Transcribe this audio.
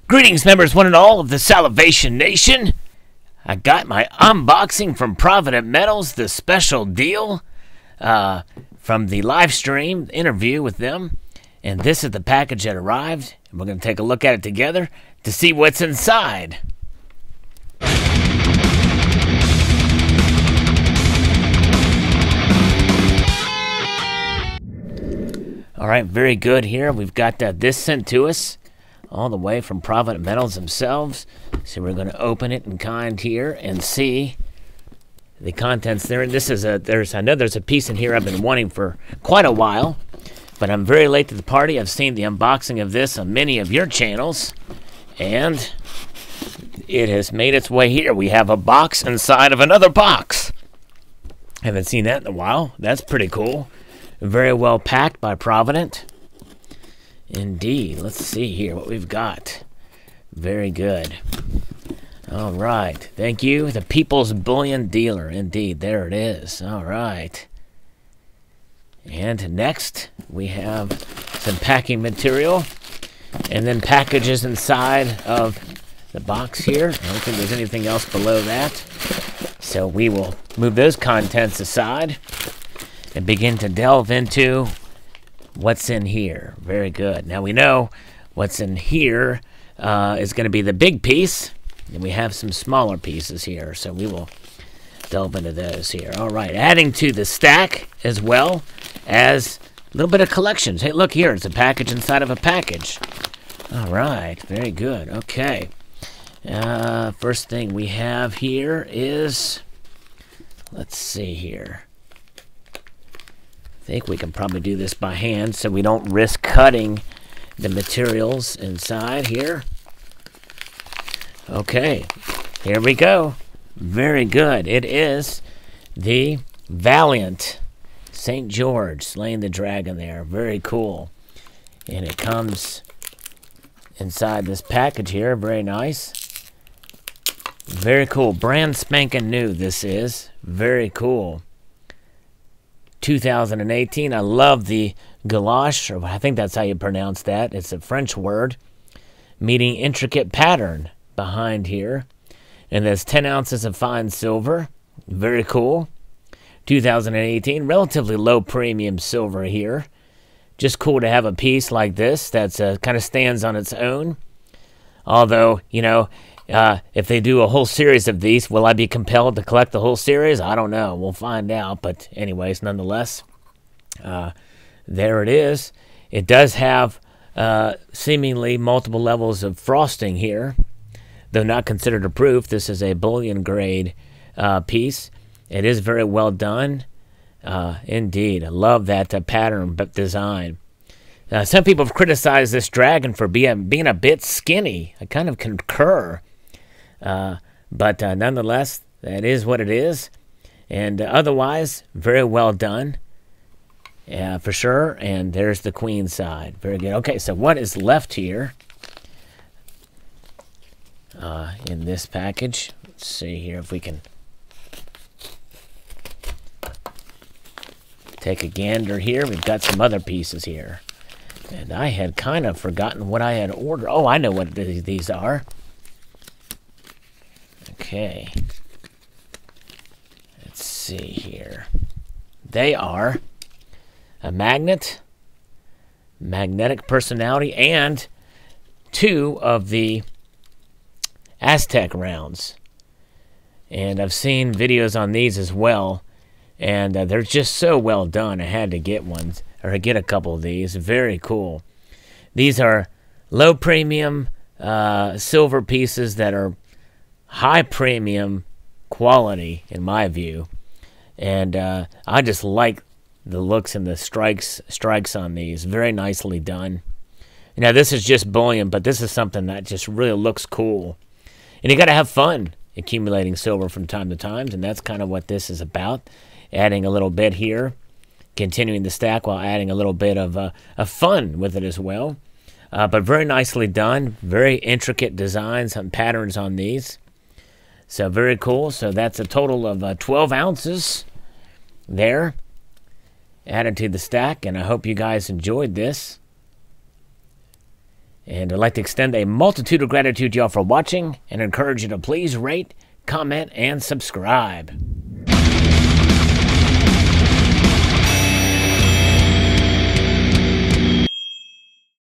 Greetings, members, one and all of the Salivation Nation. I got my unboxing from Provident Metals, the special deal from the live stream interview with them. And this is the package that arrived. And we're going to take a look at it together to see what's inside. All right, very good here. We've got this sent to us all the way from Provident Metals themselves. So we're going to open it in kind here and see the contents there. And this is I know there's a piece in here I've been wanting for quite a while, but I'm very late to the party. I've seen the unboxing of this on many of your channels, and it has made its way here. We have a box inside of another box. Haven't seen that in a while. That's pretty cool. Very well packed by Provident. Indeed. Let's see here what we've got. Very good. All right. Thank you. The People's Bullion Dealer. Indeed. There it is. All right. And next, we have some packing material. And then packages inside of the box here. I don't think there's anything else below that. So we will move those contents aside and begin to delve into what's in here. Very good. Now we know what's in here is going to be the big piece, and we have some smaller pieces here, so we will delve into those here. All right, adding to the stack as well as a little bit of collections. Hey, look here, it's a package inside of a package. All right, very good. Okay, first thing we have here is, let's see here. I think we can probably do this by hand so we don't risk cutting the materials inside here. Okay, here we go. Very good. It is the Valiant St. George slaying the dragon there. Very cool. And it comes inside this package here. Very nice. Very cool. Brand spanking new this is. Very cool. 2018. I love the gouache, or I think that's how you pronounce that. It's a French word, meaning intricate pattern behind here. And there's 10 ounces of fine silver. Very cool. 2018. Relatively low premium silver here. Just cool to have a piece like this that's kind of stands on its own. Although, you know, if they do a whole series of these, will I be compelled to collect the whole series? I don't know. We'll find out. But anyways, nonetheless, there it is. It does have seemingly multiple levels of frosting here, though not considered a proof. This is a bullion grade piece. It is very well done. Indeed. I love that pattern design. Some people have criticized this dragon for being a bit skinny. I kind of concur. But nonetheless, that is what it is. And otherwise, very well done. For sure. And there's the queen side. Very good. Okay, so what is left here in this package? Let's see here if we can take a gander here. We've got some other pieces here. And I had kind of forgotten what I had ordered. Oh, I know what these are. Okay. Let's see here. They are a magnet, magnetic personality, and 2 of the Aztec rounds. And I've seen videos on these as well. And they're just so well done. I had to get one, or get a couple of these. Very cool. These are low premium silver pieces that are high premium quality in my view. And I just like the looks and the strikes on these. Very nicely done. Now this is just bullion, but this is something that just really looks cool. And you got to have fun accumulating silver from time to time, and that's kind of what this is about. Adding a little bit here, continuing the stack while adding a little bit of fun with it as well. But very nicely done. Very intricate designs and patterns on these. So very cool. So that's a total of 12 ounces there added to the stack. And I hope you guys enjoyed this. And I'd like to extend a multitude of gratitude to y'all for watching and encourage you to please rate, comment, and subscribe.